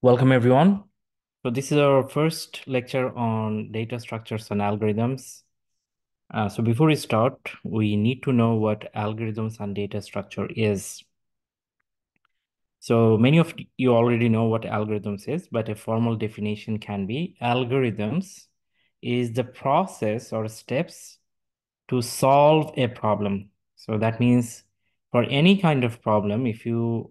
Welcome everyone. So this is our first lecture on data structures and algorithms. So before we start, we need to know what algorithms and data structure is. So many of you already know what algorithms is, but a formal definition can be algorithms is the process or steps to solve a problem. So that means for any kind of problem, if you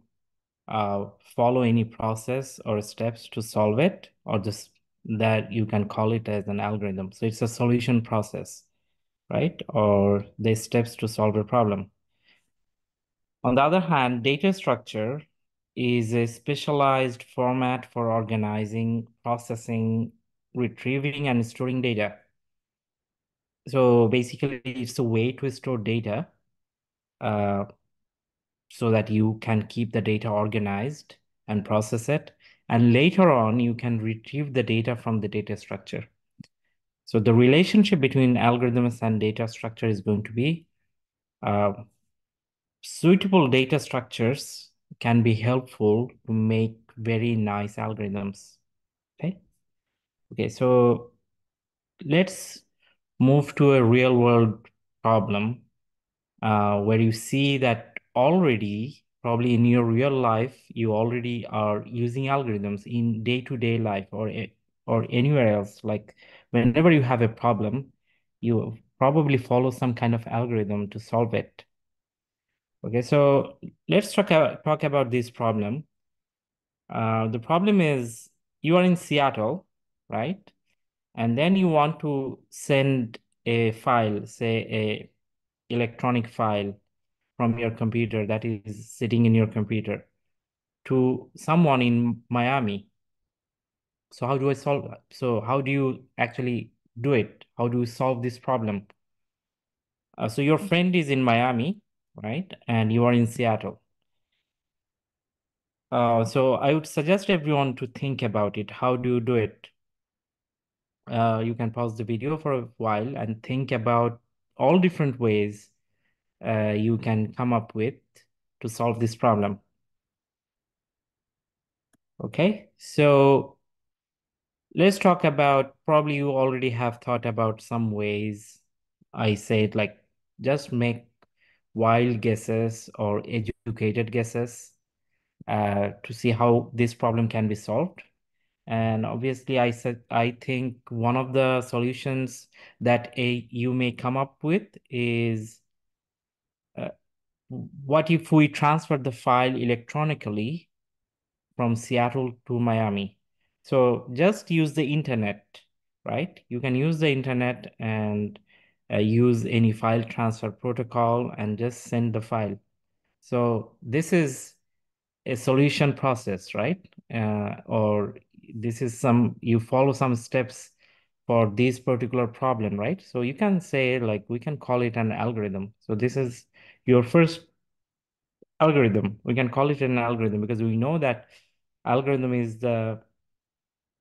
follow any process or steps to solve it, or just that you can call it as an algorithm. So it's a solution process, right? Or the steps to solve a problem. On the other hand, data structure is a specialized format for organizing, processing, retrieving, and storing data. So basically, it's a way to store data uh, so that you can keep the data organized and process it. And later on, you can retrieve the data from the data structure. So the relationship between algorithms and data structure is going to be uh, suitable data structures can be helpful to make very nice algorithms. Okay. Okay. So let's move to a real world problem where you see that already, probably in your real life, you already are using algorithms in day-to-day life or anywhere else. Like whenever you have a problem, you probably follow some kind of algorithm to solve it. Okay, so let's talk about this problem. The problem is you are in Seattle, right? And then you want to send a file, say a electronic file from your computer that is sitting in your computer to someone in Miami. So how do I solve that? So how do you actually do it? How do you solve this problem? So your friend is in Miami, right? And you are in Seattle. So I would suggest everyone to think about it. How do you do it? You can pause the video for a while and think about all different ways you can come up with to solve this problem. Okay, so let's talk about, probably you already have thought about some ways. I said like just make wild guesses or educated guesses to see how this problem can be solved. And obviously, I think one of the solutions that you may come up with is uh, what if we transfer the file electronically from Seattle to Miami? So just use the internet, right? You can use the internet and use any file transfer protocol and just send the file. So this is a solution process, right? Or this is you follow some steps for this particular problem, right? So you can say like, we can call it an algorithm. So this is your first algorithm. We can call it an algorithm because we know that algorithm is the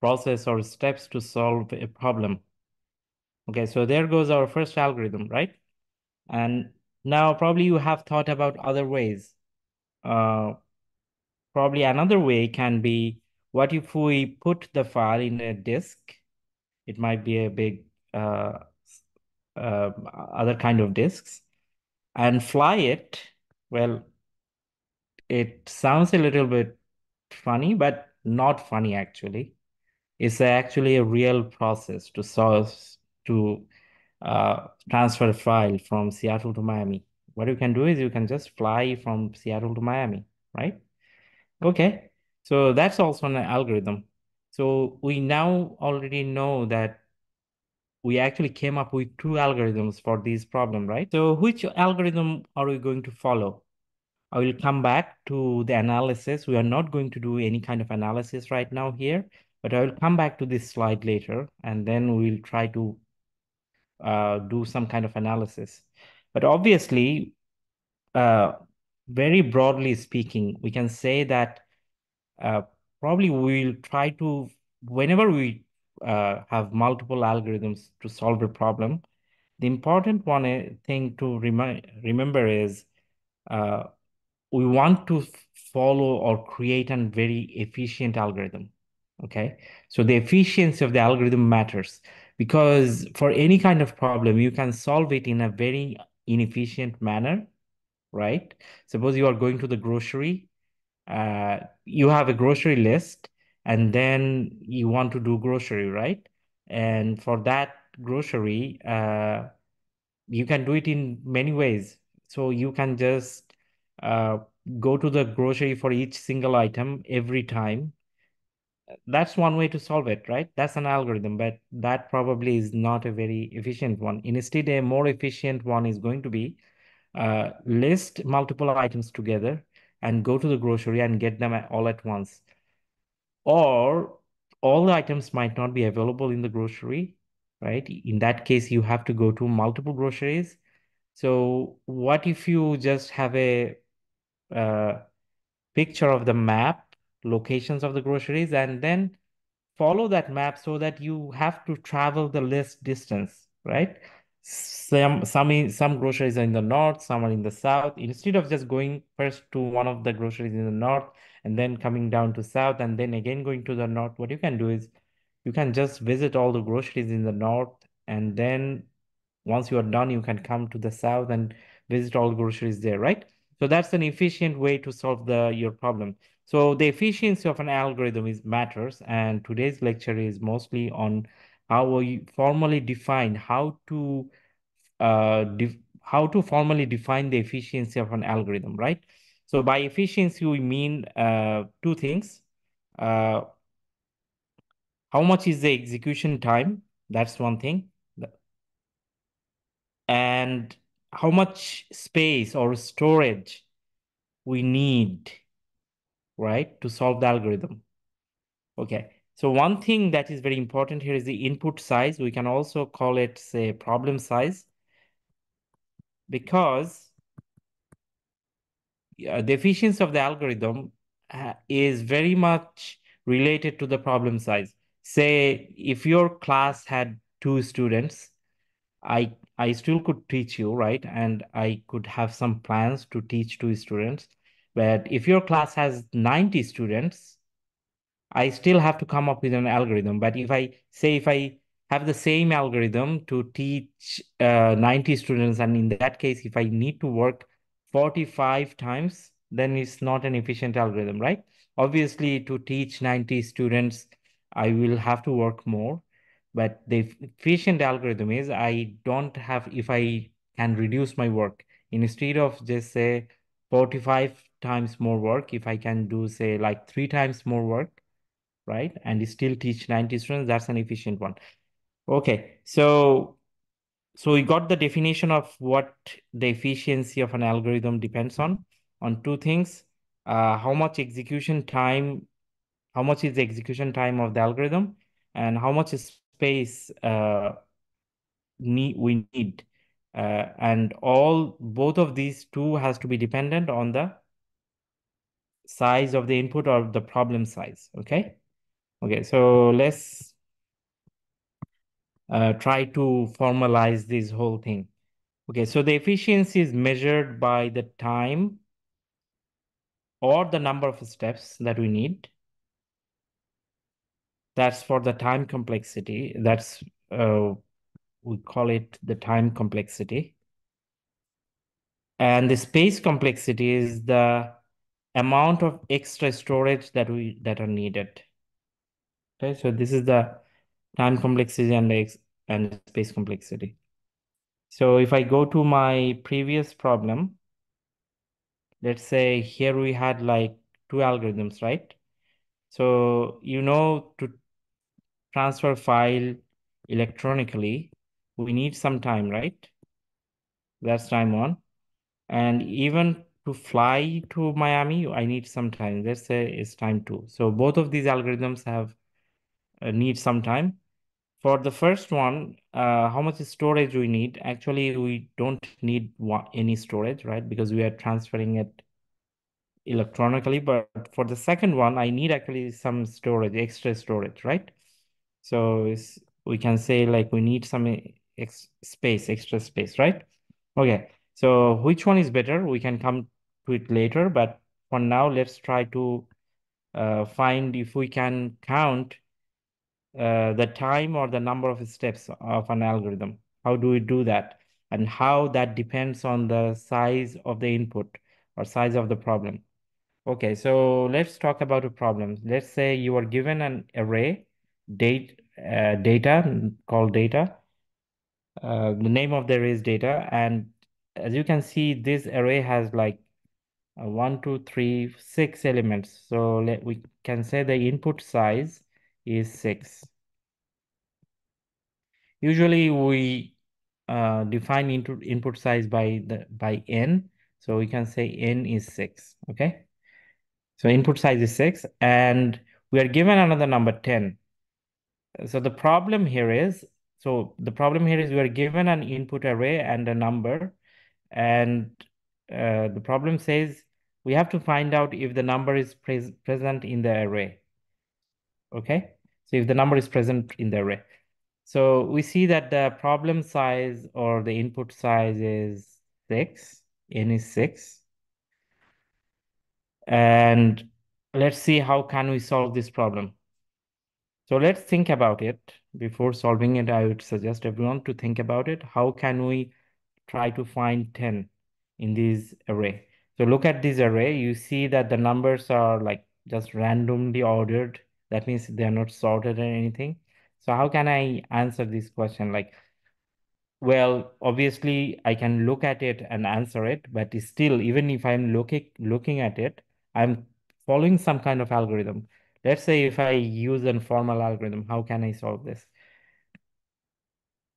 process or steps to solve a problem. Okay, so there goes our first algorithm, right? And now probably you have thought about other ways. Uh, Probably another way can be, what if we put the file in a disk? It might be a big other kind of disks and fly it. Well, it sounds a little bit funny, but not funny actually. It's actually a real process to solve to transfer a file from Seattle to Miami. What you can do is you can just fly from Seattle to Miami, right? Okay, so that's also an algorithm. So we now already know that we actually came up with two algorithms for this problem, right? So which algorithm are we going to follow? I will come back to the analysis. We are not going to do any kind of analysis right now here, but I will come back to this slide later, and then we'll try to do some kind of analysis. But obviously, uh, very broadly speaking, we can say that uh, probably we'll try to, whenever we have multiple algorithms to solve a problem, the important one thing to remember is uh, we want to follow or create a very efficient algorithm. Okay. So the efficiency of the algorithm matters because for any kind of problem, you can solve it in a very inefficient manner, right? Suppose you are going to the grocery, you have a grocery list, and then you want to do grocery, right? And for that grocery, you can do it in many ways. So you can just uh, go to the grocery for each single item every time. That's one way to solve it, right? That's an algorithm, but that probably is not a very efficient one. Instead, a more efficient one is going to be list multiple items together and go to the grocery and get them all at once. Or all the items might not be available in the grocery, right? In that case, you have to go to multiple groceries. So what if you just have a uh, picture of the map, locations of the groceries, and then follow that map so that you have to travel the less distance, right? Some groceries are in the north, some are in the south. Instead of just going first to one of the groceries in the north and then coming down to south and then again going to the north, what you can do is you can just visit all the groceries in the north, and then once you are done, you can come to the south and visit all groceries there, right? So that's an efficient way to solve the your problem. So the efficiency of an algorithm is matters, and today's lecture is mostly on how we formally define how to formally define the efficiency of an algorithm, right? So by efficiency, we mean two things. Uh, how much is the execution time? That's one thing. And how much space or storage we need, right, to solve the algorithm. Okay. So one thing that is very important here is the input size. We can also call it, say, problem size, because the efficiency of the algorithm is very much related to the problem size. Say, if your class had two students, I still could teach you, right? And I could have some plans to teach two students. But if your class has 90 students, I still have to come up with an algorithm. But if I have the same algorithm to teach 90 students, and in that case, if I need to work 45 times, then it's not an efficient algorithm, right? Obviously, to teach 90 students, I will have to work more. But the efficient algorithm is I don't have, if I can reduce my work, instead of just say 45 times more work, if I can do, say, like three times more work, right? And still teach 90 students, that's an efficient one. Okay, so we got the definition of what the efficiency of an algorithm depends on two things. How much execution time, how much is the execution time of the algorithm, and how much space we need. And all both of these two has to be dependent on the size of the input or the problem size. Okay. Okay, so let's try to formalize this whole thing. Okay, so the efficiency is measured by the time or the number of steps that we need. That's for the time complexity. We call it the time complexity. And the space complexity is the amount of extra storage that are needed. Okay, so this is the time complexity and and space complexity. So if I go to my previous problem, let's say here we had like two algorithms, right? So, to transfer file electronically, we need some time, right? That's time one. And even to fly to Miami, I need some time. Let's say it's time two. So both of these algorithms have need some time. For the first one, how much storage we need? Actually, we don't need any storage, right? Because we are transferring it electronically. But for the second one, I need actually some storage, extra storage, right? So we can say like we need some extra space, right? Okay. So which one is better? We can come to it later, but for now, let's try to find if we can count the time or the number of steps of an algorithm. How do we do that? And how that depends on the size of the input or size of the problem. Okay, so let's talk about a problem. Let's say you are given an array, data called data. The name of the array is data, and as you can see, this array has like one, two, three, six elements. So we can say the input size is 6. Usually we define input size by n. So we can say n is 6. Okay. So input size is 6, and we are given another number 10. So the problem here is, we are given an input array and a number, and the problem says we have to find out if the number is present in the array. Okay. So if the number is present in the array. So we see that the problem size or the input size is 6, n is 6. And let's see how can we solve this problem. So let's think about it. Before solving it, I would suggest everyone to think about it. How can we try to find 10 in this array? So look at this array. You see that the numbers are like just randomly ordered. That means they're not sorted or anything. So how can I answer this question? Like, well, obviously I can look at it and answer it, but still, even if I'm looking at it, I'm following some kind of algorithm. Let's say if I use a formal algorithm, how can I solve this?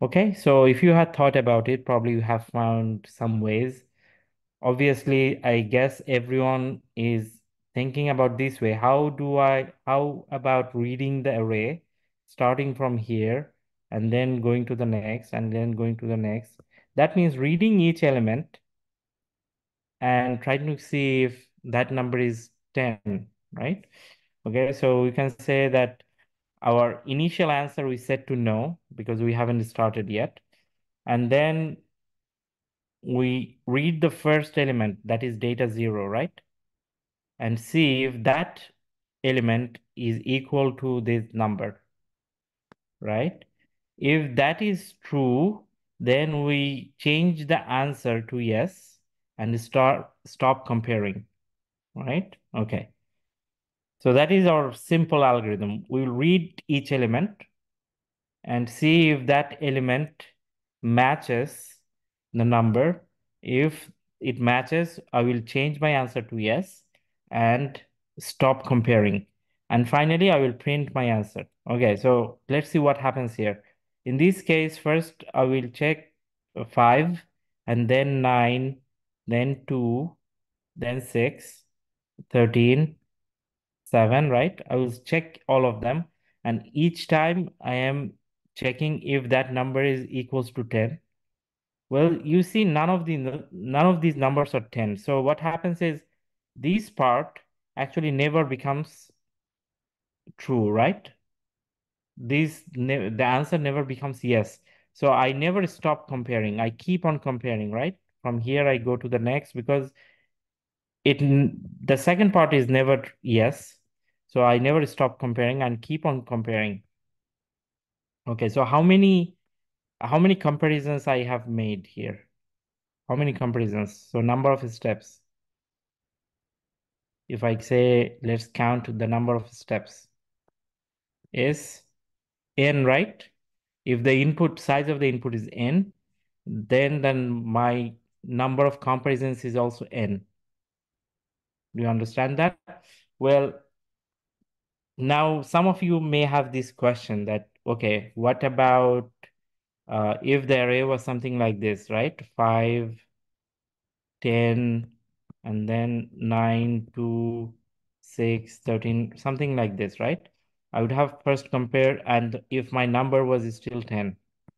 Okay, so if you had thought about it, probably you have found some ways. Obviously, I guess everyone is thinking about this way. How about reading the array, starting from here and then going to the next and then going to the next? That means reading each element and trying to see if that number is 10, right? Okay, so we can say that our initial answer we set to no because we haven't started yet. And then we read the first element, that is data 0, right? And see if that element is equal to this number, right? If that is true, then we change the answer to yes and stop comparing, right? Okay. So that is our simple algorithm. We'll read each element and see if that element matches the number. If it matches, I will change my answer to yes and stop comparing. And finally, I will print my answer. Okay, so let's see what happens here. In this case, first I will check 5 and then 9, then 2, then 6, 13, 7, right? I will check all of them, and each time I am checking if that number is equals to 10. Well, you see none of these numbers are 10. So what happens is this part actually never becomes true, right? The answer never becomes yes. So I never stop comparing. I keep on comparing, right? From here I go to the next because it the second part is never yes. So I never stop comparing and keep on comparing. Okay, so how many comparisons I have made here? How many comparisons? So number of steps. If I say let's count the number of steps is n, right? If the input size of the input is n, then my number of comparisons is also n. Do you understand that? Well, now some of you may have this question that, okay, what about if the array was something like this, right? 5, 10, and then 9, 2, 6, 13, something like this, right? I would have first compared, and if my number was still 10,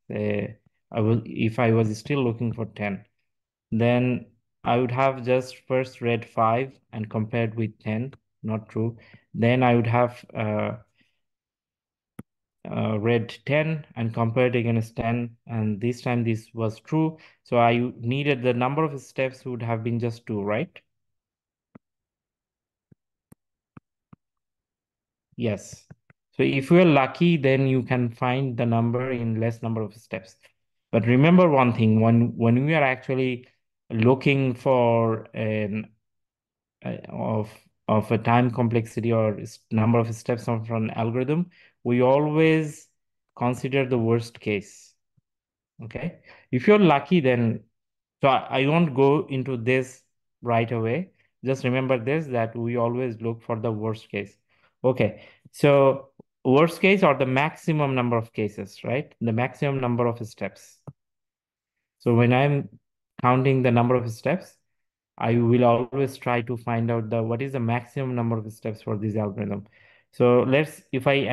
if I was still looking for 10, then I would have just first read 5 and compared with 10, not true. Then I would have read 10 and compared against 10, and this time this was true. So I needed the number of steps would have been just 2, right? Yes. So if you're lucky, then you can find the number in less number of steps. But remember one thing, when we are actually looking for an of a time complexity or number of steps of an algorithm, we always consider the worst case. Okay. If you're lucky, then so I won't go into this right away. Just remember this that we always look for the worst case. Okay. So worst case or the maximum number of cases, right? The maximum number of steps. So when I'm counting the number of steps, I will always try to find out the what is the maximum number of steps for this algorithm. So if I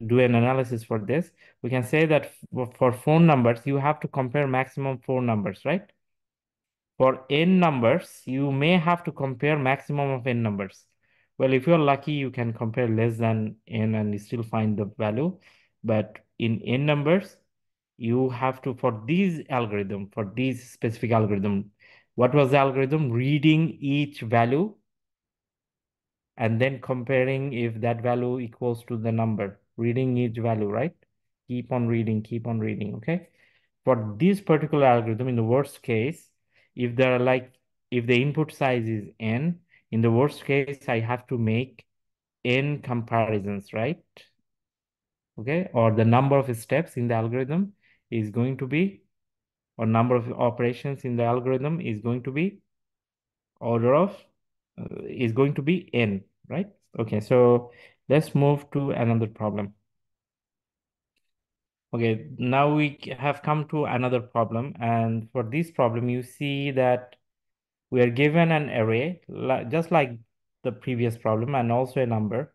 do an analysis for this, we can say that for phone numbers, you have to compare maximum four numbers, right? For n numbers, you may have to compare maximum of n numbers. Well, if you're lucky, you can compare less than n and you still find the value. But in n numbers, you have to, for these specific algorithm, what was the algorithm? Reading each value and then comparing if that value equals to the number. Reading each value, right? Keep on reading, okay? For this particular algorithm, in the worst case, if there are like, if the input size is n, in the worst case, I have to make n comparisons, right? Okay, or the number of steps in the algorithm is going to be, or number of operations in the algorithm is going to be order of, is going to be n, right? Okay, so let's move to another problem. Okay, now we have come to another problem, and for this problem, you see that we are given an array, just like the previous problem, and also a number.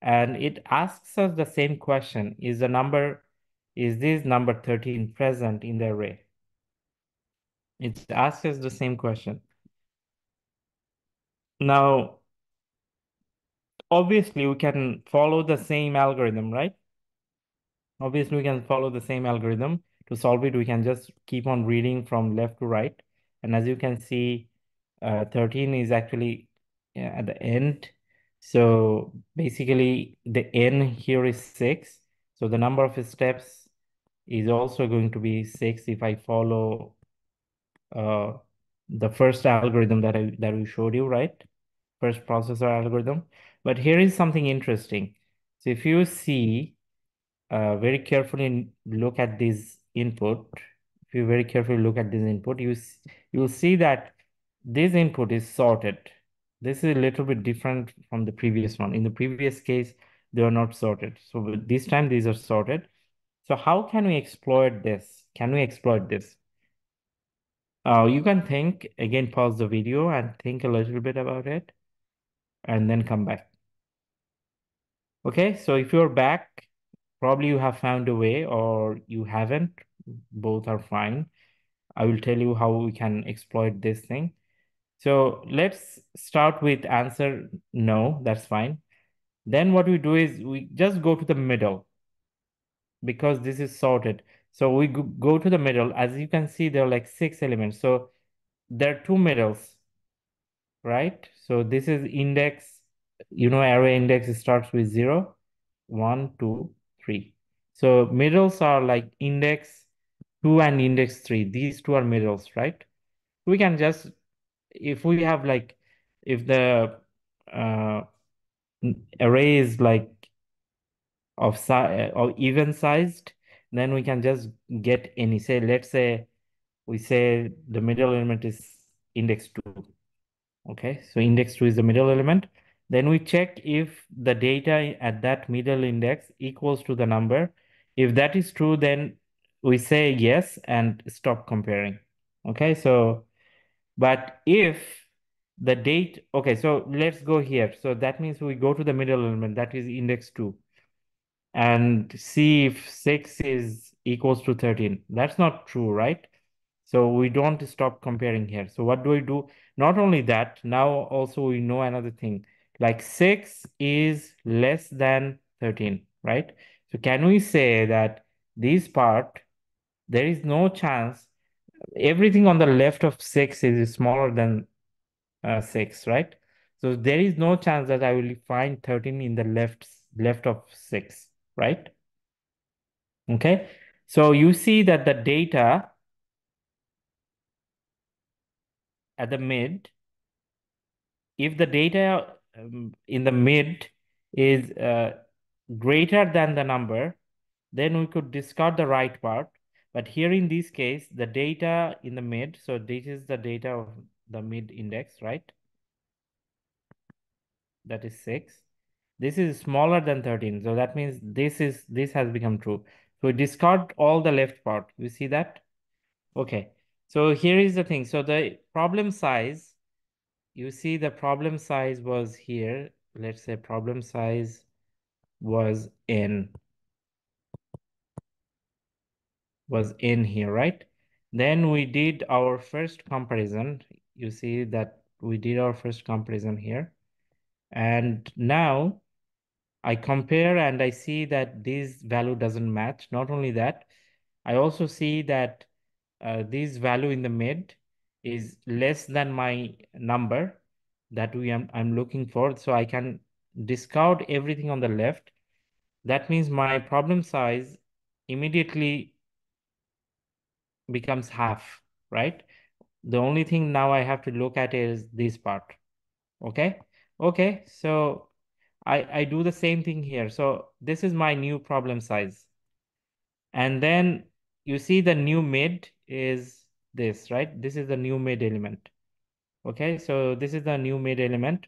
And it asks us the same question, is this number 13 present in the array? It asks us the same question. Now, obviously, we can follow the same algorithm, right? Obviously, we can follow the same algorithm. To solve it, we can just keep on reading from left to right. And as you can see, 13 is actually at the end. So basically, the n here is 6. So the number of steps is also going to be 6 if I follow uh, the first algorithm that we showed you, right? First processor algorithm. But here is something interesting. So if you see, very carefully look at this input. If you very carefully look at this input, you will see that this input is sorted. This is a little bit different from the previous one. In the previous case, they are not sorted. So this time these are sorted. So how can we exploit this? Can we exploit this? You can think, again, pause the video and think a little bit about it and then come back. Okay, so if you're back, probably you have found a way or you haven't. Both are fine. I will tell you how we can exploit this thing. So let's start with answer no, that's fine. Then what we do is we just go to the middle because this is sorted. So we go to the middle. As you can see, there are like 6 elements. So there are two middles, right? So this is index, array index starts with 0, 1, 2, 3. So middles are like index 2 and index 3. These two are middles, right? We can just, if we have like, if the uh, array is like of size or even sized, then we can just get any. Say, let's say we say the middle element is index 2. Okay, so index 2 is the middle element. Then we check if the data at that middle index equals to the number. If that is true, then we say yes and stop comparing. Okay, so, but if okay, so let's go here. So that means we go to the middle element, that is index 2, and see if 6 is equals to 13. That's not true, right? So we don't stop comparing here. So what do we do? Not only that, now also we know another thing, like 6 is less than 13, right? So can we say that this part, there is no chance, everything on the left of 6 is smaller than 6, right? So there is no chance that I will find 13 in the left of 6, right? Okay. So you see that the data at the mid, if the data in the mid is greater than the number, then we could discard the right part. But here in this case, the data in the mid, so this is the data of the mid index, right? That is 6. This is smaller than 13. So that means this has become true. So we discard all the left part. You see that? Okay. So here is the thing. So the problem size, you see the problem size was here. Let's say problem size was in here, right? Then we did our first comparison. You see that we did our first comparison here. And now I compare and I see that this value doesn't match. Not only that, I also see that this value in the mid is less than my number that I'm looking for. So I can discard everything on the left. That means my problem size immediately becomes half, right? The only thing now I have to look at is this part. Okay. Okay. So I do the same thing here. So this is my new problem size. And then you see the new mid is this, right? This is the new mid element. Okay. So this is the new mid element.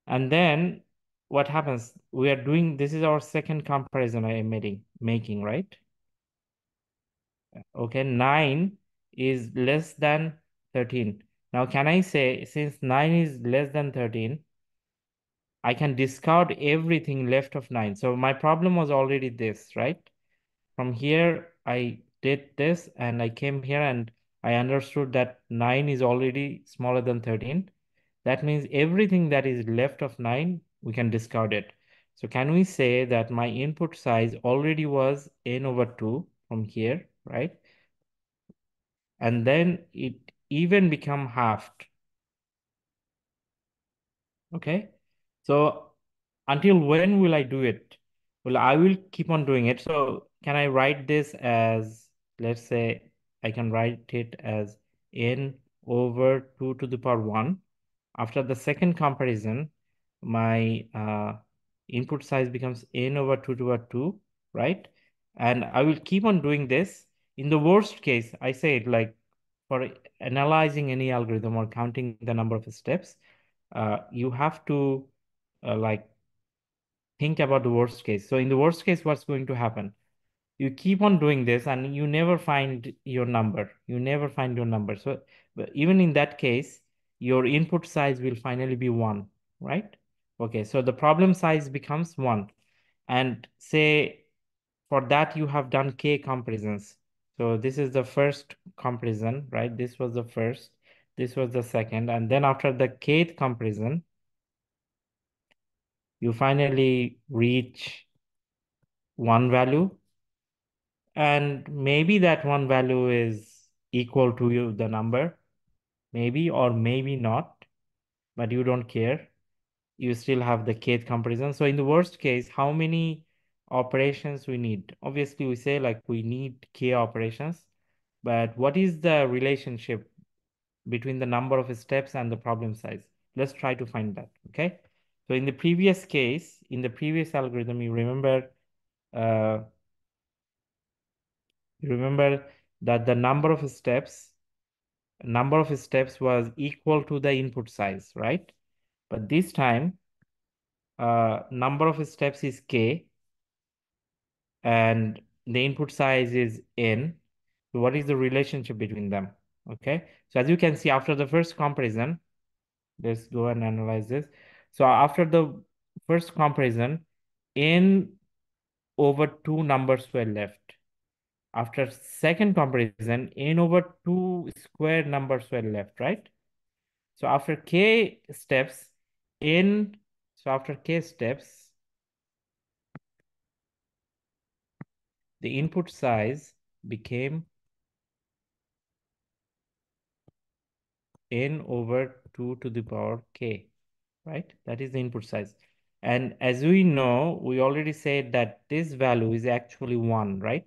And then what happens? We are doing, this is our second comparison I am making, right? Okay. 9 is less than 13. Now, can I say, since 9 is less than 13, I can discard everything left of 9. So my problem was already this, right? From here, I did this and I came here and I understood that 9 is already smaller than 13. That means everything that is left of 9, we can discard it. So can we say that my input size already was n over 2 from here, right? And then it even become halved. Okay. So until when will I do it? Well, I will keep on doing it. So can I write this as, let's say, I can write it as n over 2 to the power 1. After the second comparison, my input size becomes n over 2 to the power 2, right? And I will keep on doing this. In the worst case, I say it like for analyzing any algorithm or counting the number of steps, you have to like think about the worst case. So in the worst case, what's going to happen? You keep on doing this and you never find your number. You never find your number. So but even in that case, your input size will finally be 1, right? Okay, so the problem size becomes 1. And say for that you have done k comparisons. So this is the first comparison, right? This was the first, this was the second, and then after the kth comparison, you finally reach one value, and maybe that one value is equal to the number, maybe or maybe not, but you don't care. You still have the kth comparison. So in the worst case, how many operations we need? Obviously, we say like we need k operations, but what is the relationship between the number of steps and the problem size? Let's try to find that, okay? So in the previous case, in the previous algorithm, uh, you remember that the number of steps was equal to the input size, right? But this time, number of steps is k and the input size is n. So what is the relationship between them? Okay. So as you can see, after the first comparison, let's go and analyze this. So after the first comparison, n over 2 numbers were left. After second comparison, n over 2 square numbers were left, right? So after k steps, n, so after k steps, the input size became n over 2 to the power k. right? That is the input size. And as we know, we already said that this value is actually 1, right?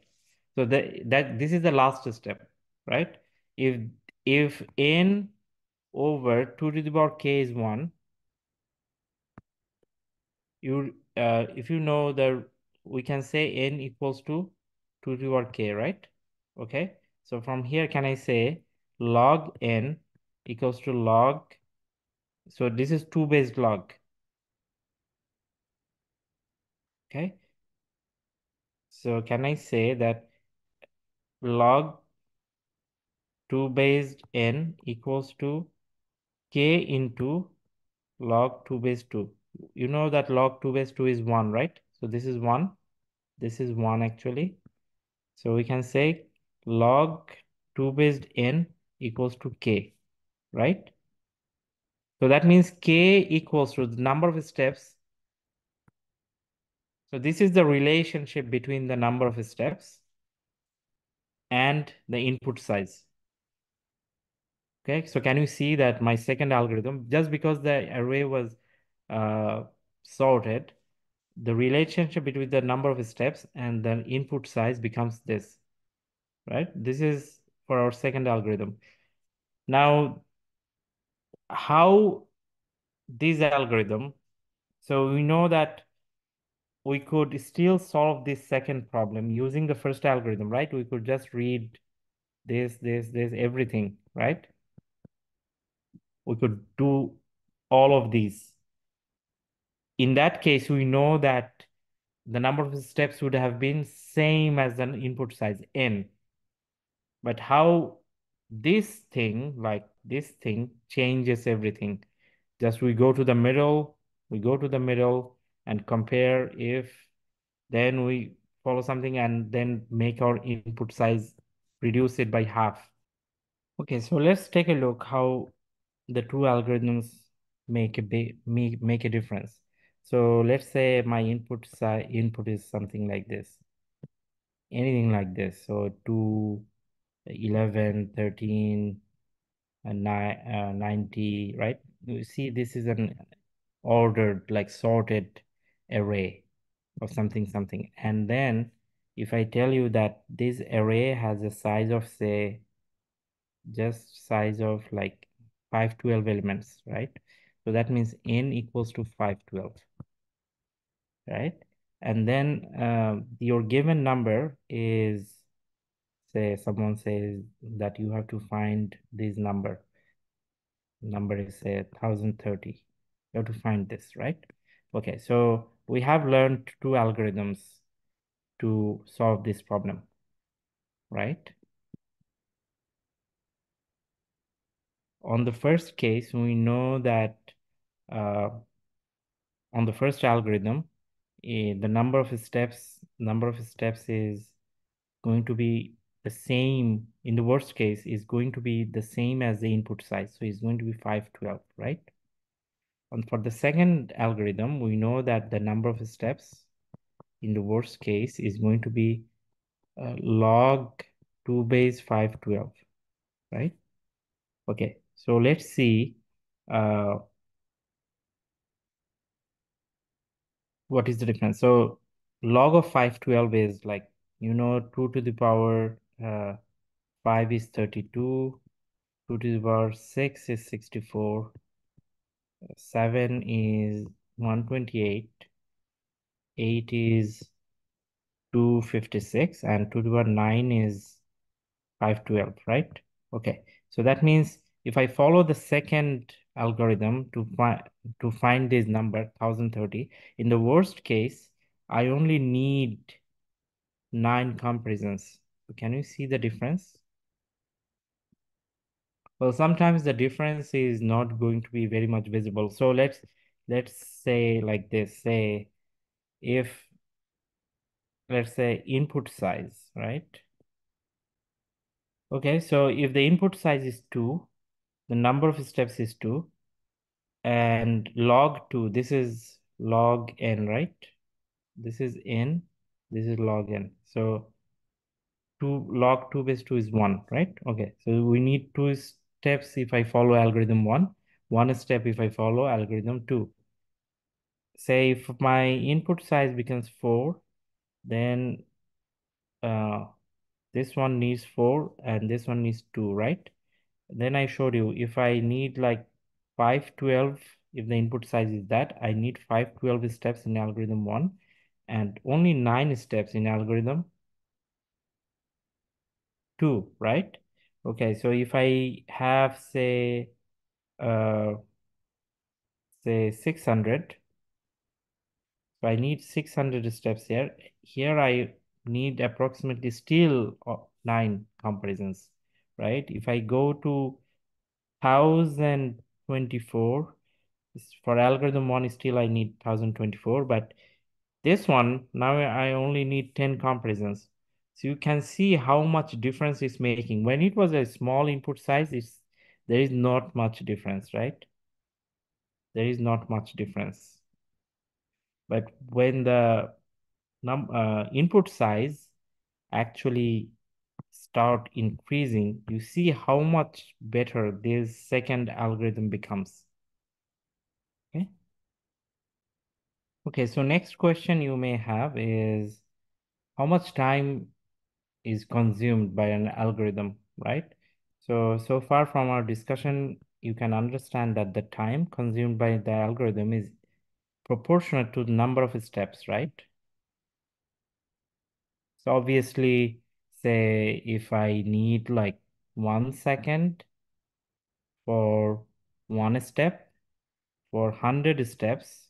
So that this is the last step, right? If if n over 2 to the power k is 1, if you know the we can say n equals to 2 to the power k, right? Okay. So from here, can I say log n equals to log, so this is 2 based log, okay? So can I say that log 2 based n equals to k into log 2 base 2. You know that log 2 base 2 is 1, right? So this is 1. This is 1 actually. So we can say log 2 based n equals to k, right? So that means k equals to the number of steps. So this is the relationship between the number of steps and the input size. Okay, so can you see that my second algorithm, just because the array was uh, sorted, the relationship between the number of steps and the input size becomes this, right? This is for our second algorithm. Now, how this algorithm, so we know that we could still solve this second problem using the first algorithm, right? We could just read this, everything, right? We could do all of these. In that case, we know that the number of steps would have been same as an input size n. But how this thing changes everything. Just we go to the middle and compare if then we follow something and then make our input size reduce it by half. Okay, so let's take a look how the two algorithms make a difference. So let's say my input is something like this, anything like this. So 2, 11, 13, and 90, right? You see, this is an ordered, like sorted array of something. And then if I tell you that this array has a size of, say, just size of like 512 elements, right? So that means n equals to 512, right? And then your given number is, say, someone says that you have to find this number is, say, 1030. You have to find this, right? Okay, so we have learned two algorithms to solve this problem, right? On the first case, we know that uh, on the first algorithm, the number of steps is going to be the same. In the worst case, is going to be the same as the input size. So it's going to be 512, right? And for the second algorithm, we know that the number of steps in the worst case is going to be log 2 base 512, right? Okay, so let's see uh, what is the difference. So log of 512 is like, 2 to the power 5 is 32, 2 to the power 6 is 64, 7 is 128, 8 is 256, and 2 to the power 9 is 512, right? Okay, so that means if I follow the second algorithm to find this number 1030, in the worst case, I only need 9 comparisons. So can you see the difference? Well, sometimes the difference is not going to be very much visible. So let's say like this, say if let's say input size, right? Okay, so if the input size is 2, the number of steps is 2, and log 2, this is log n, right? This is n, this is log n. So 2 log 2 base 2 is 1, right? Okay, so we need 2 steps if I follow algorithm 1. one step if I follow algorithm 2. Say if my input size becomes 4, then uh, this one needs 4 and this one needs 2, right? Then I showed you if I need like 512, if the input size is that, I need 512 steps in algorithm 1 and only 9 steps in algorithm 2, right? Okay, so if I have uh say 600, so I need 600 steps here. Here I need approximately still 9 comparisons, right? If I go to 1024, for algorithm 1 still I need 1024, but this one now I only need 10 comparisons. So you can see how much difference it's making. When it was a small input size, there is not much difference, right? There is not much difference. But when the input size actually start increasing, you see how much better this second algorithm becomes. Okay. Okay, so next question you may have is how much time is consumed by an algorithm, right? So far from our discussion, you can understand that the time consumed by the algorithm is proportional to the number of steps, right? So obviously, say if I need like 1 second for one step, for 100 steps,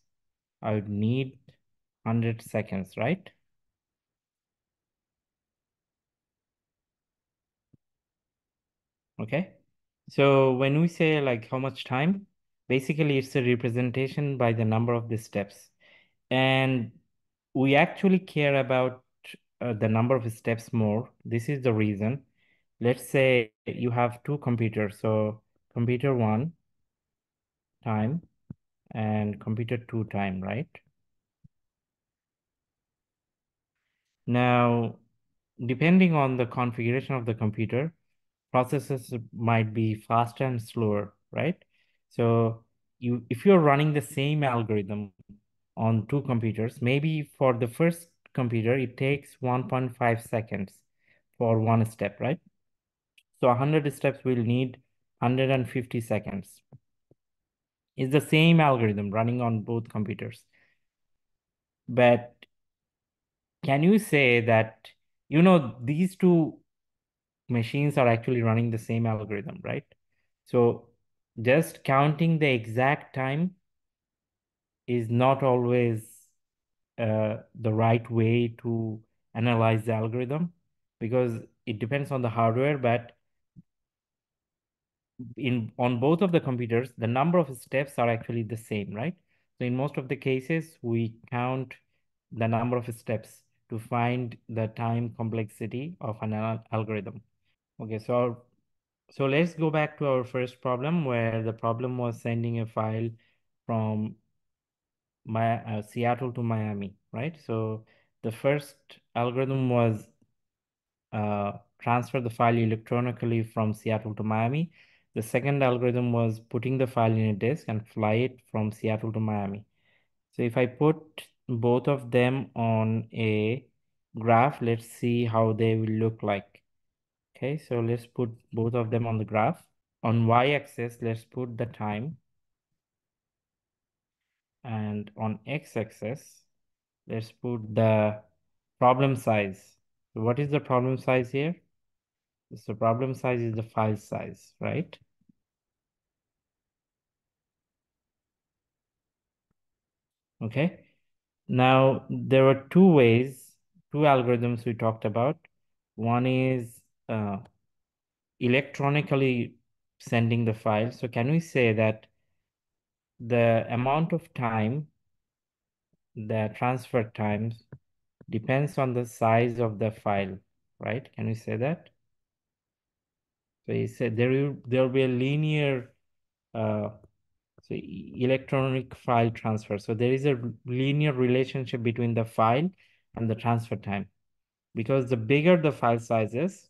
I would need 100 seconds, right? Okay. So when we say like how much time, basically it's a representation by the number of the steps. And we actually care about the number of steps more. This is the reason. Let's say you have two computers. So computer 1 time and computer 2 time, right? Now, depending on the configuration of the computer, processes might be faster and slower, right? So if you're running the same algorithm on two computers, maybe for the first computer, it takes 1.5 seconds for one step, right? So 100 steps will need 150 seconds. It's the same algorithm running on both computers. But can you say that, these two machines are actually running the same algorithm, right? So just counting the exact time is not always the right way to analyze the algorithm because it depends on the hardware, but in on both of the computers, the number of steps are actually the same, right? So in most of the cases, we count the number of steps to find the time complexity of an algorithm. Okay, so let's go back to our first problem where the problem was sending a file from Seattle to Miami, right? So the first algorithm was transfer the file electronically from Seattle to Miami. The second algorithm was putting the file in a disk and fly it from Seattle to Miami. So if I put both of them on a graph, let's see how they will look like. Okay, so let's put both of them on the graph. On y-axis, let's put the time, and on x-axis, let's put the problem size. So what is the problem size here? So problem size is the file size, right? Okay. Now, there were two algorithms we talked about. One is electronically sending the file. So can we say that the amount of time, the transfer times, depends on the size of the file, right? Can we say that? So you said there will be a linear uh, electronic file transfer. So there is a linear relationship between the file and the transfer time because the bigger the file size is,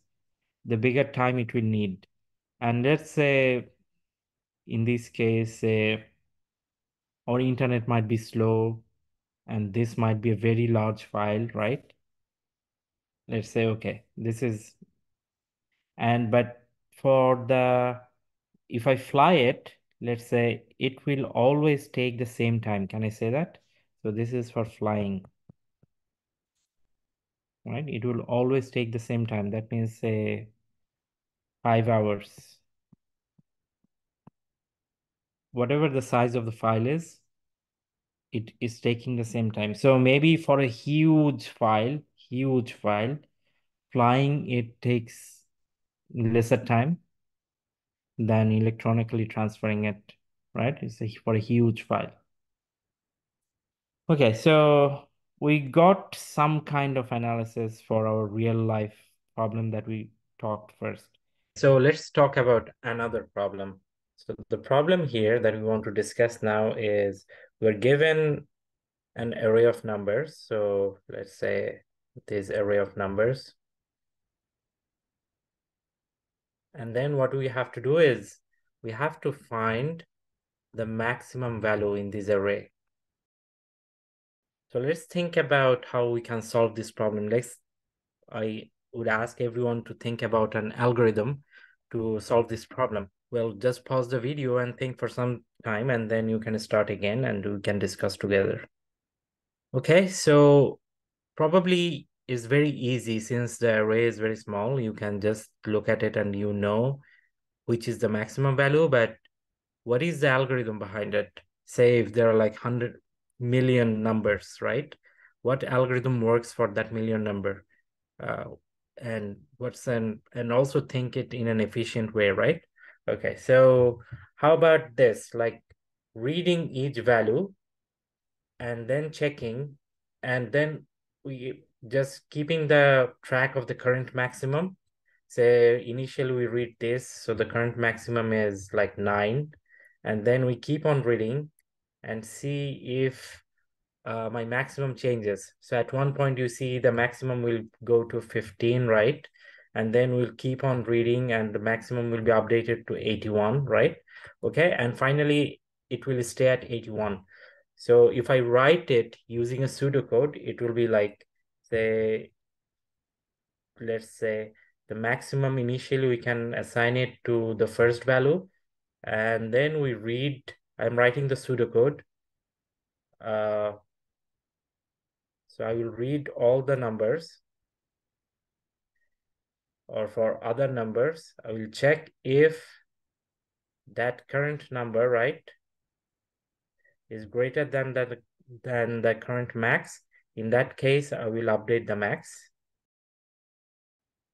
the bigger time it will need. And let's say in this case, our internet might be slow, and this might be a very large file, right? Let's say, okay, this is, but for the, if I fly it, let's say it will always take the same time. Can I say that? So this is for flying, right? It will always take the same time. That means say 5 hours. Whatever the size of the file is, it is taking the same time. So maybe for a huge file, flying it takes lesser time than electronically transferring it, right? It's for a huge file. Okay, so we got some kind of analysis for our real life problem that we talked first. So let's talk about another problem. So the problem here that we want to discuss now is we're given an array of numbers. So let's say this array of numbers. And then what we have to do is we have to find the maximum value in this array. So let's think about how we can solve this problem. I would ask everyone to think about an algorithm to solve this problem. Well, just pause the video and think for some time, and then you can start again and we can discuss together. Okay, so probably is very easy since the array is very small. You can just look at it and you know which is the maximum value, but what is the algorithm behind it? Say if there are like 100 million numbers, right? What algorithm works for that million number? Uh, and and also think it in an efficient way, right? Okay, so how about this? Like reading each value and then checking, and then we just keeping the track of the current maximum. Say initially we read this, so the current maximum is like 9, and then we keep on reading and see if my maximum changes. So at one point you see the maximum will go to 15, right? And then we'll keep on reading and the maximum will be updated to 81, right? Okay, and finally it will stay at 81. So if I write it using a pseudocode, it will be like, say, let's say the maximum initially we can assign it to the first value, and then we read, I'm writing the pseudocode. So I will read all the numbers, or for other numbers, I will check if that current number, right, is greater than the current max. In that case, I will update the max.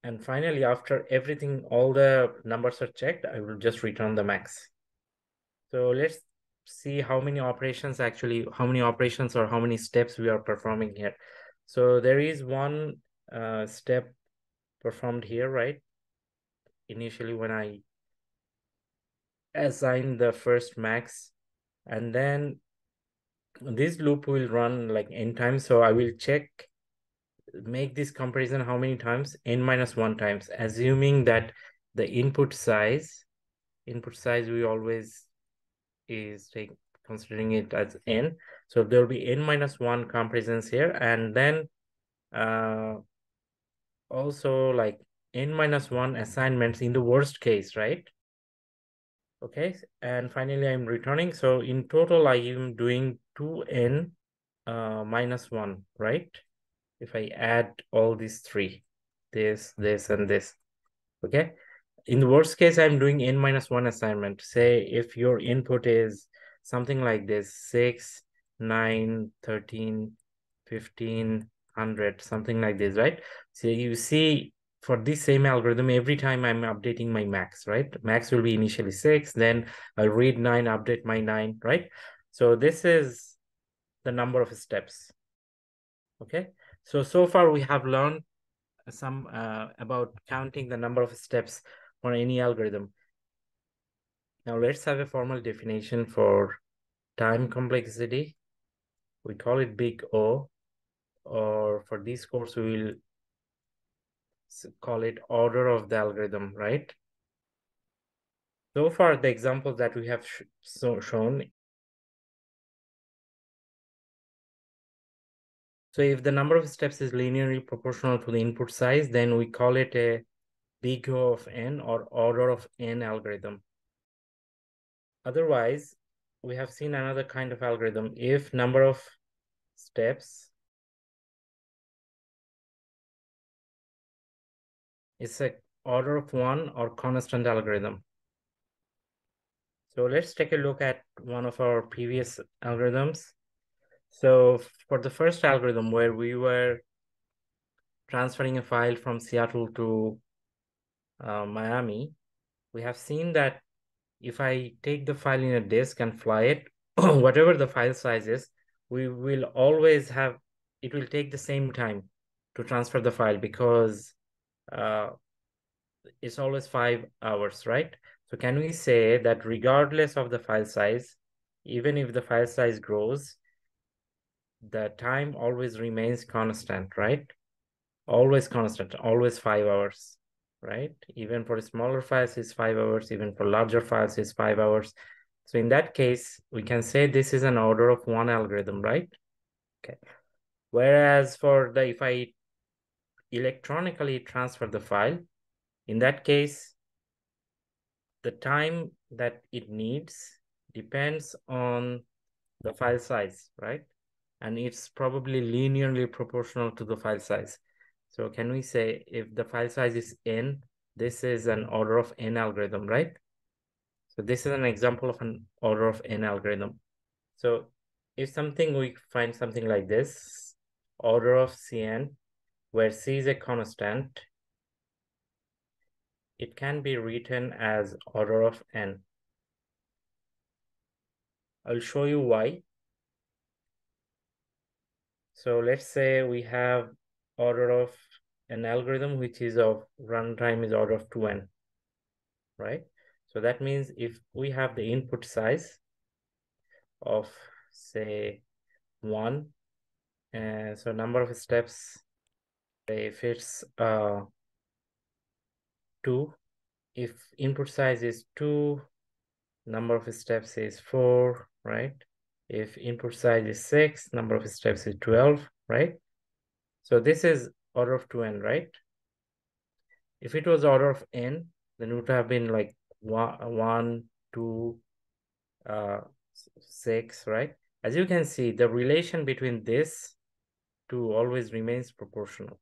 And finally, after everything, all the numbers are checked, I will just return the max. So let's see how many operations or how many steps we are performing here. So there is one step performed here, right? Initially, when I assign the first max, and then this loop will run like n times. So I will make this comparison how many times? N minus 1 times, assuming that the input size we always is considering it as n. So there will be n minus 1 comparisons here, and then also like n minus 1 assignments in the worst case, right? Okay, and finally I'm returning. So in total, I am doing 2n minus 1, right? If I add all these three, this, and this, okay? In the worst case, I'm doing n minus 1 assignment. Say if your input is something like this, 6, 9, 13, 15, 100, something like this, right? So you see, for this same algorithm, every time I'm updating my max, right? Max will be initially 6, then I'll read 9, update my 9, right? So this is the number of steps, okay? So far we have learned some about counting the number of steps for any algorithm. Now let's have a formal definition for time complexity. We call it big O, or for this course, we will call it order of the algorithm, right? So far, the examples that we have shown. So if the number of steps is linearly proportional to the input size, then we call it a big O of n or order of n algorithm. Otherwise, we have seen another kind of algorithm. If number of steps is a order of one or constant algorithm. So let's take a look at one of our previous algorithms. So for the first algorithm where we were transferring a file from Seattle to Miami, we have seen that if I take the file in a disk and fly it, whatever the file size is, we will always have, it will take the same time to transfer the file because uh, it's always 5 hours, right? So can we say that regardless of the file size, even if the file size grows, the time always remains constant, right? Always constant, always 5 hours, right? Even for smaller files is 5 hours, even for larger files is 5 hours. So in that case, we can say this is an order of one algorithm, right? Okay. Whereas for the, if I electronically transfer the file, in that case, the time that it needs depends on the file size, right? And it's probably linearly proportional to the file size. So can we say if the file size is n, this is an order of n algorithm, right? So this is an example of an order of n algorithm. So if something, we find something like this, order of Cn, where C is a constant, it can be written as order of n. I'll show you why. So let's say we have order of an algorithm which is of runtime is order of 2n, right? So that means if we have the input size of say 1, and so number of steps, if it's 2, if input size is 2, number of steps is 4, right? If input size is 6, number of steps is 12, right? So this is order of 2n, right? If it was order of n, then it would have been like 1, 2, 6, right? As you can see, the relation between this two always remains proportional.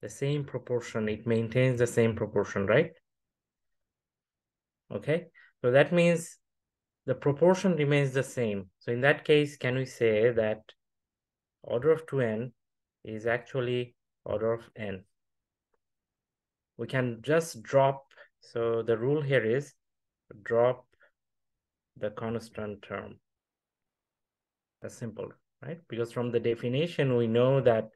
The same proportion, it maintains the same proportion, right? Okay, so that means the proportion remains the same. So in that case, can we say that order of 2n is actually order of n? We can just drop, so the rule here is drop the constant term. That's simple, right? Because from the definition, we know that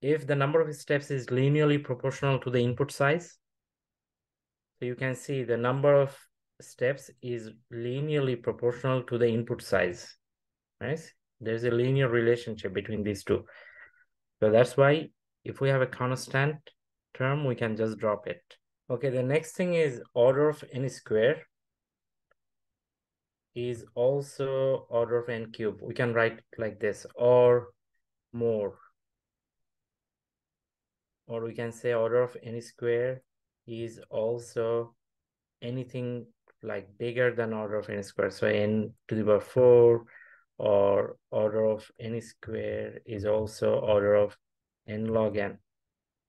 if the number of steps is linearly proportional to the input size, so you can see the number of steps is linearly proportional to the input size, right? There's a linear relationship between these two. So that's why if we have a constant term, we can just drop it. Okay, the next thing is order of n square is also order of n cube. We can write it like this, or more. Or we can say order of n square is also anything like bigger than order of n square. So n to the power 4, or order of n square is also order of n log n.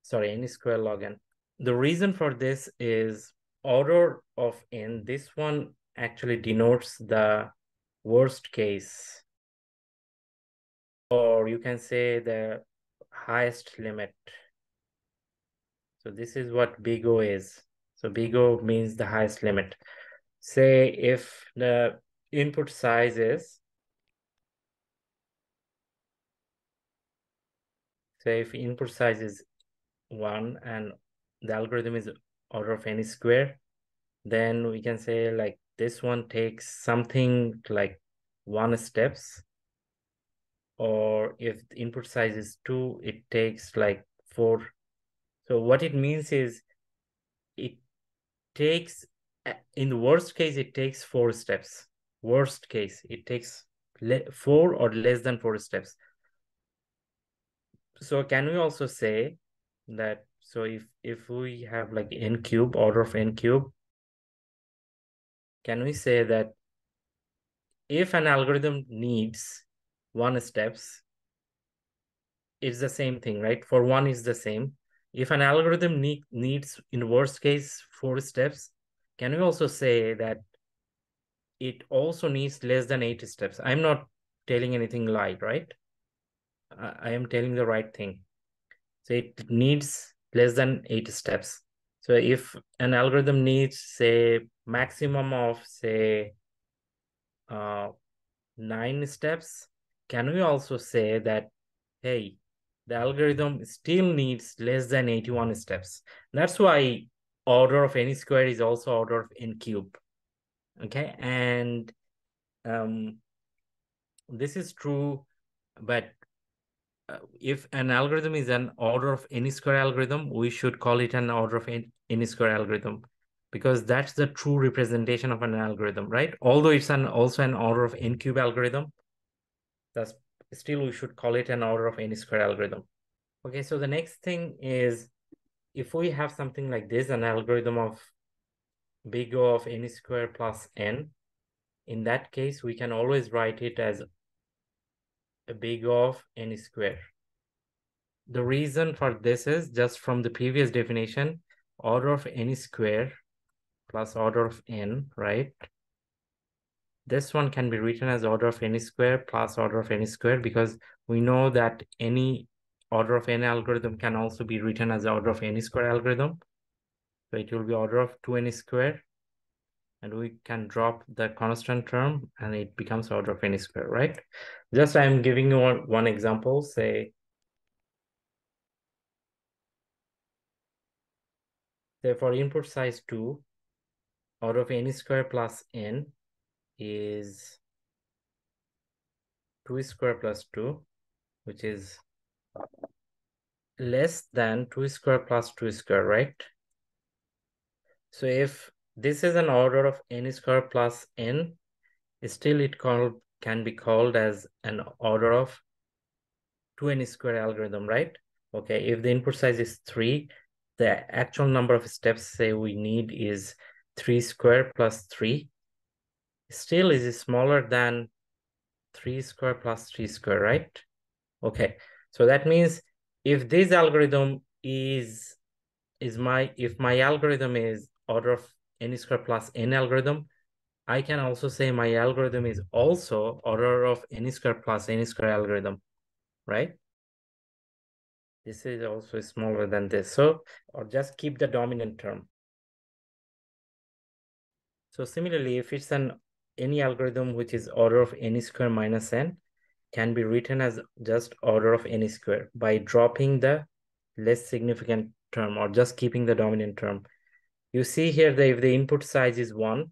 Sorry, n square log n. The reason for this is order of n, this one actually denotes the worst case, or you can say the highest limit. So this is what big O is. So big O means the highest limit. Say if the input size is, say if input size is 1 and the algorithm is order of n square, then we can say like this one takes something like 1 steps, or if the input size is 2, it takes like 4. So what it means is it takes In the worst case, it takes 4 steps. Worst case, it takes 4 or less than 4 steps. So can we also say that, so if we have like n cube, order of n cube, can we say that if an algorithm needs 1 steps, it's the same thing, right? For 1 is the same. If an algorithm needs, in worst case, 4 steps, can we also say that it also needs less than 8 steps? I'm not telling anything lie, right? I am telling the right thing. So it needs less than 8 steps. So if an algorithm needs, say, maximum of, say, 9 steps, can we also say that, hey, the algorithm still needs less than 81 steps? That's why order of n square is also order of n cube. Okay, and this is true, but if an algorithm is an order of n square algorithm, we should call it an order of n square algorithm, because that's the true representation of an algorithm, right? Although it's also an order of n cube algorithm, that's still we should call it an order of n square algorithm. Okay, so the next thing is, if we have something like this, an algorithm of big O of n square plus n, in that case, we can always write it as a big O of n square. The reason for this is just from the previous definition, order of n square plus order of n, right? This one can be written as order of n square plus order of n square, because we know that any order of n algorithm can also be written as order of n square algorithm. So it will be order of 2n square, and we can drop the constant term and it becomes order of n square, right? Just I'm giving you one example, say for input size 2, order of n square plus n is 2 square plus 2, which is less than 2 square plus 2 square, right? So if this is an order of n square plus n, still it can be called as an order of 2n square algorithm, right? Okay, if the input size is 3, the actual number of steps, say, we need is 3 square plus 3, still is smaller than 3 square plus 3 square, right? Okay, so that means if this algorithm if my algorithm is order of n square plus n algorithm, I can also say my algorithm is also order of n square plus n square algorithm, right? This is also smaller than this. So, or just keep the dominant term. So similarly, if it's any algorithm which is order of n square minus n, can be written as just order of n square by dropping the less significant term or just keeping the dominant term. You see here that if the input size is 1,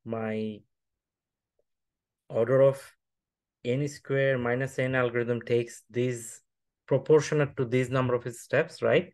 my order of n square minus n algorithm takes these proportionate to this number of steps, right?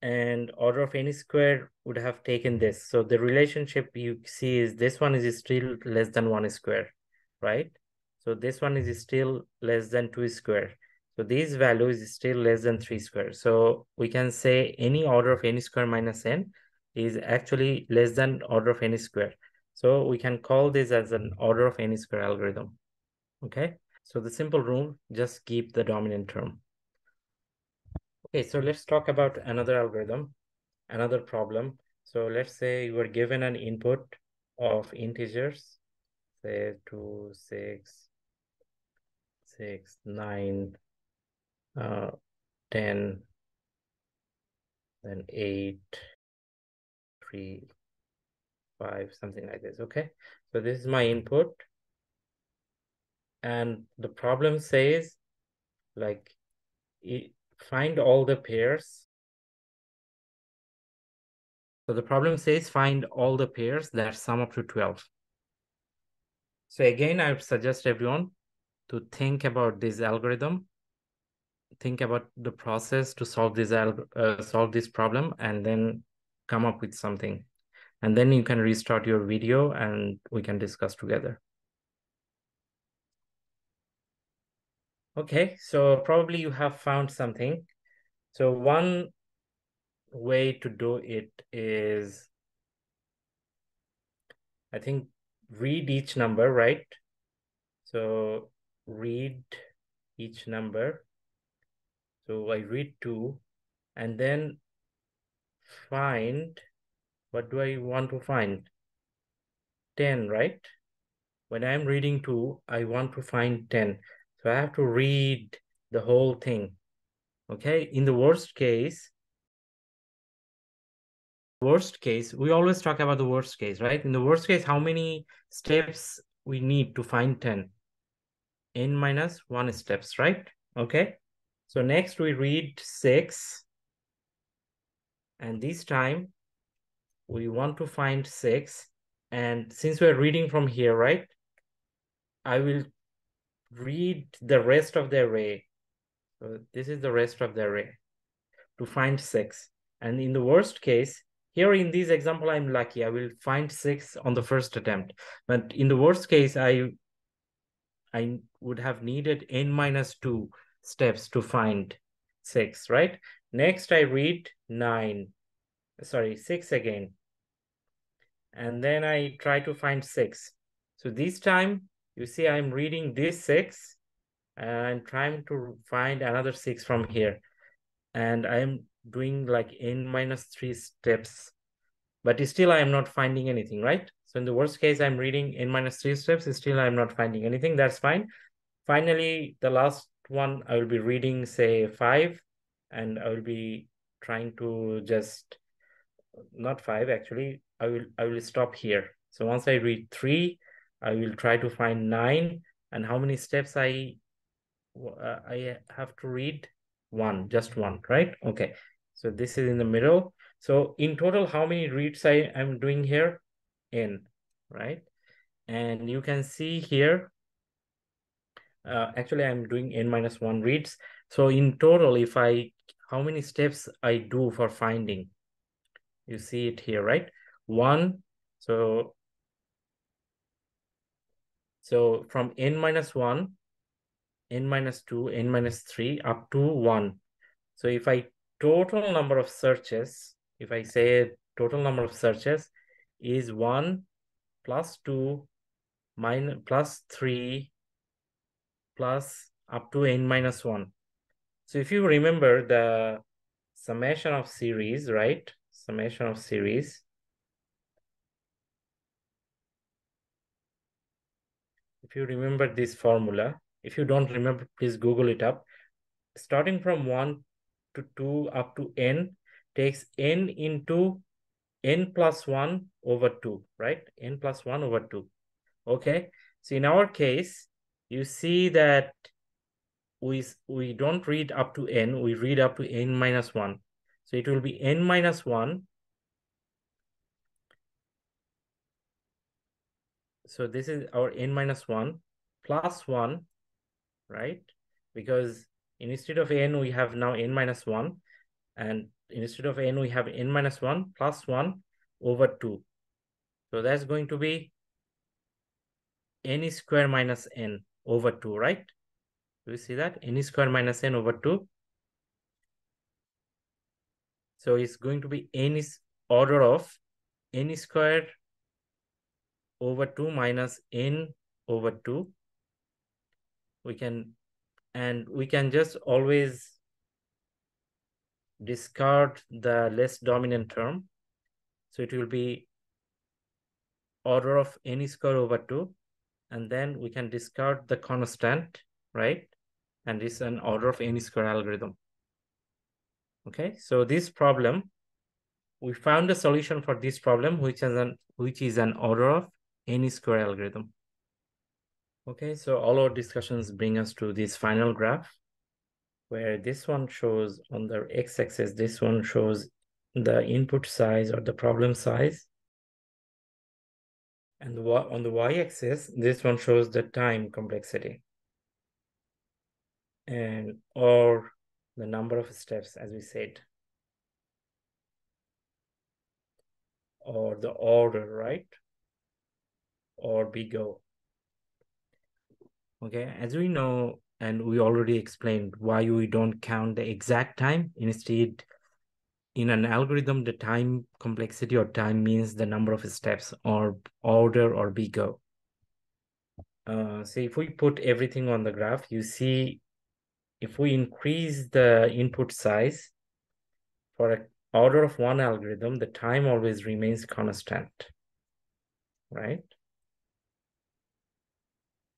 And order of n square would have taken this. So the relationship you see is this one is still less than 1 square, right? So this one is still less than 2 square. So these values is still less than 3 square. So we can say any order of n square minus n is actually less than order of n square. So we can call this as an order of n square algorithm. Okay, so the simple rule, just keep the dominant term. Okay, so let's talk about another algorithm, another problem. So let's say you were given an input of integers, say 2, 6, 6, 9, 10, then 8, 3, 5, something like this. Okay, so this is my input. And the problem says, like, find all the pairs. So the problem says find all the pairs that sum up to 12. So again, I would suggest everyone to think about this algorithm, think about the process to solve this problem, and then come up with something. And then you can restart your video and we can discuss together. Okay, so probably you have found something. So one way to do it is, I think, read each number, right? So read each number. So I read 2 and then find, what do I want to find? 10, right? When I'm reading 2, I want to find 10. So I have to read the whole thing. Okay, in the worst case, we always talk about the worst case, right? In the worst case, how many steps we need to find 10? N minus 1 steps, right? Okay, so next we read 6. And this time we want to find 6. And since we're reading from here, right? I will read the rest of the array. So this is the rest of the array to find 6. And in the worst case, here in this example, I'm lucky. I will find 6 on the first attempt. But in the worst case, I would have needed n minus 2 steps to find 6, right? Next, I read 6 again. And then I try to find 6. So this time, you see I'm reading this 6 and I'm trying to find another 6 from here. And I'm doing like n minus 3 steps, but still I am not finding anything, right? So in the worst case, I'm reading n minus 3 steps, still I'm not finding anything. That's fine. Finally, the last one, I will be reading, say, 5, and I will be trying to just, not 5, actually, I will stop here. So once I read 3, I will try to find 9, and how many steps I have to read? 1, just 1, right? Okay, so this is in the middle. So in total, how many reads I am doing here? N, right? And you can see here, actually I'm doing n minus 1 reads. So in total, how many steps I do for finding? You see it here, right? 1. So from n minus 1, n minus 2, n minus 3 up to 1. So if I total number of searches, if I say total number of searches is 1 plus 2 minus plus 3 plus up to n minus 1. So if you remember the summation of series, right? Summation of series. If you remember this formula, if you don't remember, please Google it up. Starting from 1 to 2 up to n takes n into n plus 1 over 2, right? N plus 1 over 2. Okay. So in our case, you see that we don't read up to n, we read up to n minus 1. So it will be n minus 1. So this is our n minus 1 plus 1, right? Because instead of n, we have now n minus 1. And instead of n, we have n minus 1 plus 1 over 2. So that's going to be n square minus n over 2, right? Do you see that? N square minus n over 2. So it's going to be n is order of n square over 2 minus n over 2. We can just always discard the less dominant term. So it will be order of n square over 2. And then we can discard the constant, right? And it's an order of n square algorithm. Okay, so this problem, we found a solution for this problem, which is an order of n square algorithm. Okay, so all our discussions bring us to this final graph, where this one shows on the x-axis, this one shows the input size or the problem size. And on the y-axis, this one shows the time complexity, or the number of steps, as we said. or the order, right? Or big O. Okay, as we know, and we already explained why we don't count the exact time. Instead, in an algorithm, the time complexity or time means the number of steps or order or big O. So if we put everything on the graph, you see, if we increase the input size for an order of one algorithm, the time always remains constant, right?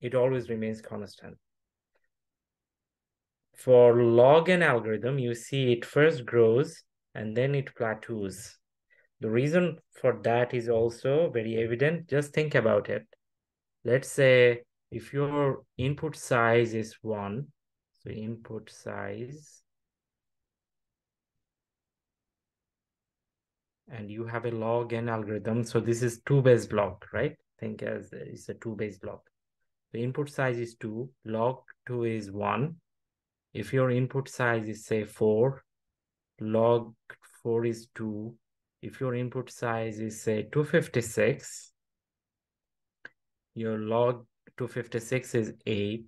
It always remains constant. For log n algorithm, you see it first grows and then it plateaus. The reason for that is also very evident. Just think about it. Let's say if your input size is 1, so input size, and you have a log n algorithm. So this is 2-base log, right? Think as it's a 2-base log. The input size is 2, log 2 is 1. If your input size is say 4, log 4 is 2. If your input size is say 256, your log 256 is 8.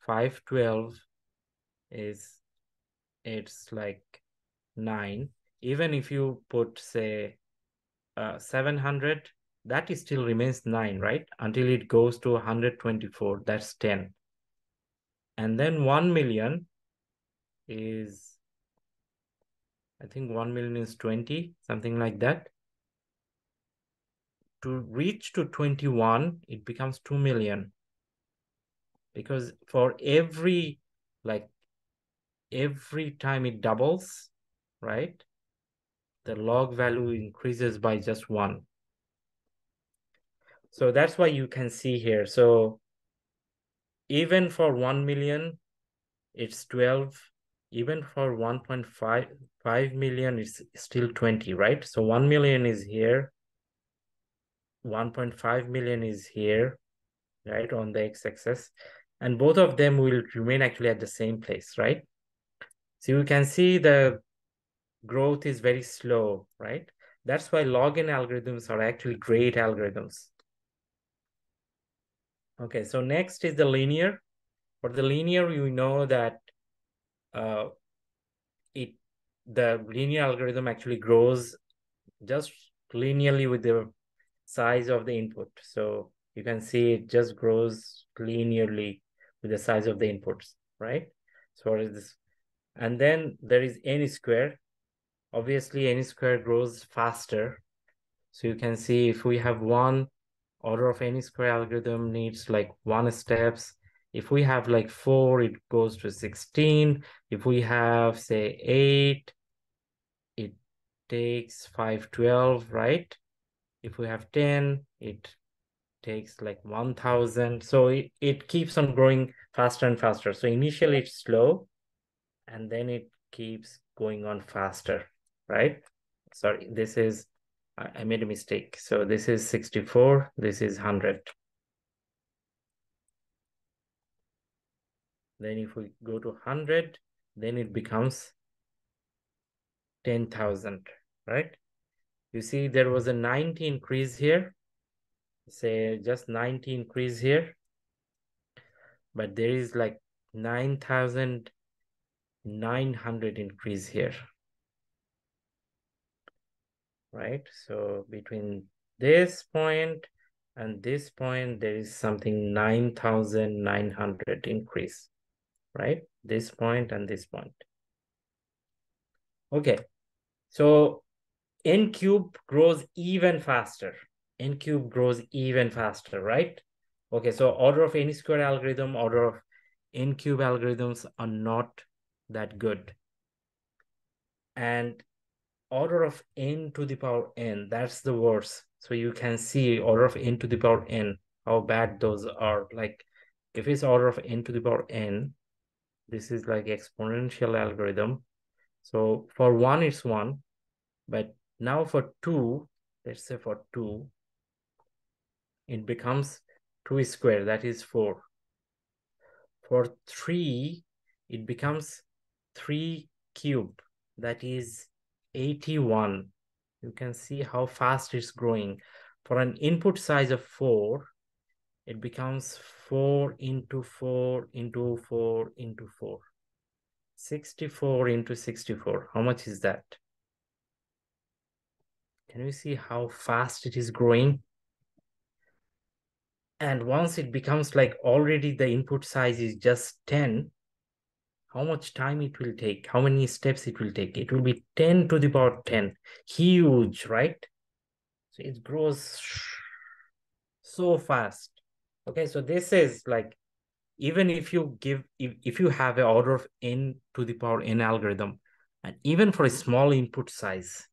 512 is, it's like 9. Even if you put say 700, that is still remains 9, right? Until it goes to 124, that's 10. And then 1 million is, I think 1 million is 20, something like that. To reach to 21, it becomes 2 million. Because for every time it doubles, right? The log value increases by just 1. So that's why you can see here. So even for 1 million, it's 12. Even for 1.5 million, it's still 20, right? So 1 million is here. 1.5 million is here, right, on the x-axis. And both of them will remain actually at the same place, right? So you can see the growth is very slow, right? That's why log n algorithms are actually great algorithms. Okay, so next is the linear. For the linear, you know that uh, the linear algorithm actually grows just linearly with the size of the input. So you can see it just grows linearly with the size of the inputs, right? So what is this? And then there is n square. Obviously, n square grows faster. So you can see if we have one order of n square algorithm needs like 1 steps. If we have like 4, it goes to 16. If we have say 8, it takes 512, right? If we have 10, it takes like 1000. So it keeps on growing faster and faster. So initially it's slow and then it keeps going on faster, right? Sorry, this is, I made a mistake. So this is 64, this is 100. Then if we go to 100, then it becomes 10,000, right? You see there was a 90 increase here, say just 90 increase here, but there is like 9,900 increase here, right? So between this point and this point, there is something 9,900 increase, right? This point and this point. Okay, so n cube grows even faster. N cube grows even faster, right? Okay, so order of n square algorithm, order of n cube algorithms are not that good. And order of n to the power n, that's the worst. So you can see order of n to the power n, how bad those are. Like if it's order of n to the power n, this is like exponential algorithm. So for 1, it's 1. But now for 2, let's say for 2, it becomes 2 square, that is 4. For 3, it becomes 3 cube, that is 81. You can see how fast it's growing. For an input size of 4, it becomes 4 into 4 into 4 into 4. 64 into 64. How much is that? Can you see how fast it is growing? And once it becomes like already the input size is just 10, how much time it will take? How many steps it will take? It will be 10 to the power 10. Huge, right? So it grows so fast. Okay, so this is like, even if you give, if you have an order of n to the power n algorithm, and even for a small input size,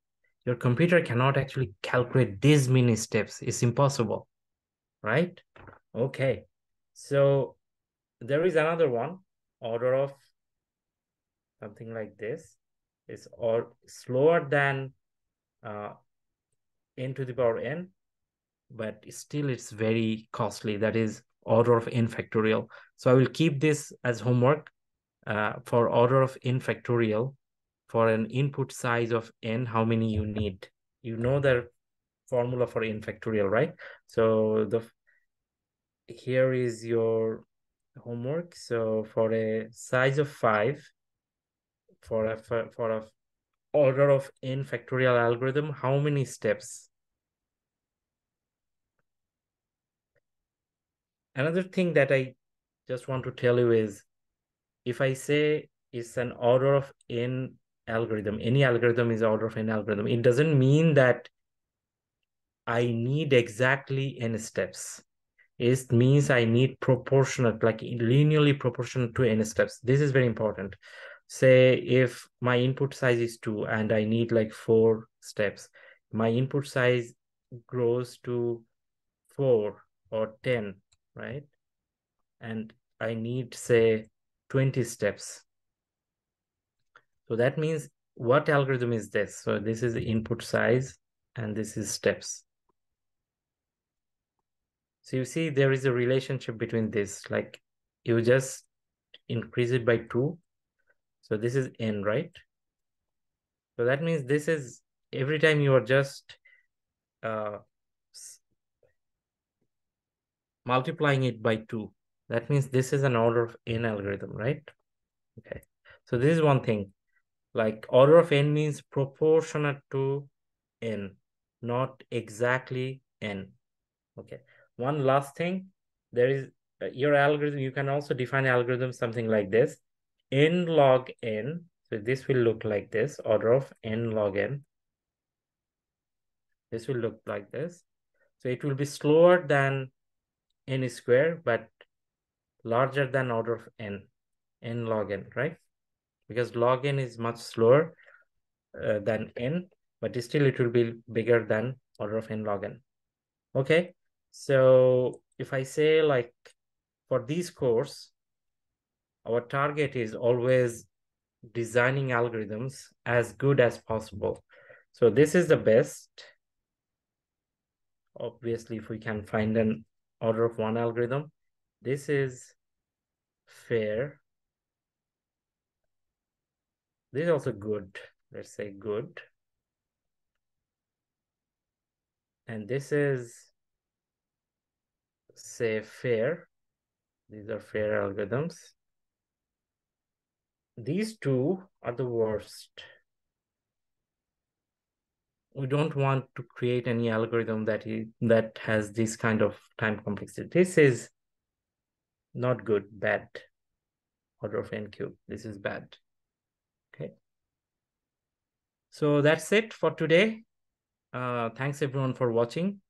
your computer cannot actually calculate this many steps. It's impossible, right? Okay, so there is another one, order of something like this. It's or slower than n to the power n, but still it's very costly. That is order of n factorial. So I will keep this as homework. For order of n factorial, for an input size of n, how many you need? You know the formula for n factorial, right? So here is your homework. So for a size of 5, for a order of n factorial algorithm, how many steps? Another thing that I just want to tell you is, if I say it's an order of n algorithm, any algorithm is order of n algorithm, it doesn't mean that I need exactly n steps. It means I need proportionate, like linearly proportional to n steps. This is very important. Say if my input size is 2 and I need like 4 steps, my input size grows to 4 or 10, right? And I need, say, 20 steps. So that means, what algorithm is this? So this is the input size and this is steps. So you see there is a relationship between this, like you just increase it by 2. So this is n, right? So that means this is, every time you are just uh, multiplying it by 2. That means this is an order of n algorithm, right? Okay. So this is one thing. Like order of n means proportionate to n, not exactly n. Okay. One last thing, there is your algorithm. You can also define algorithm something like this: n log n. So this will look like this: order of n log n. This will look like this. So it will be slower than n square, but larger than order of n log n, right? Because log n is much slower than n, but still it will be bigger than order of n log n. Okay, so if I say, like, for this course, our target is always designing algorithms as good as possible. So this is the best. Obviously, if we can find an order of 1 algorithm, this is fair. This is also good. Let's say good. And this is, say, fair. These are fair algorithms. These two are the worst. We don't want to create any algorithm that has this kind of time complexity. This is not good, bad. Order of n cube. This is bad. Okay. So that's it for today. Thanks everyone for watching.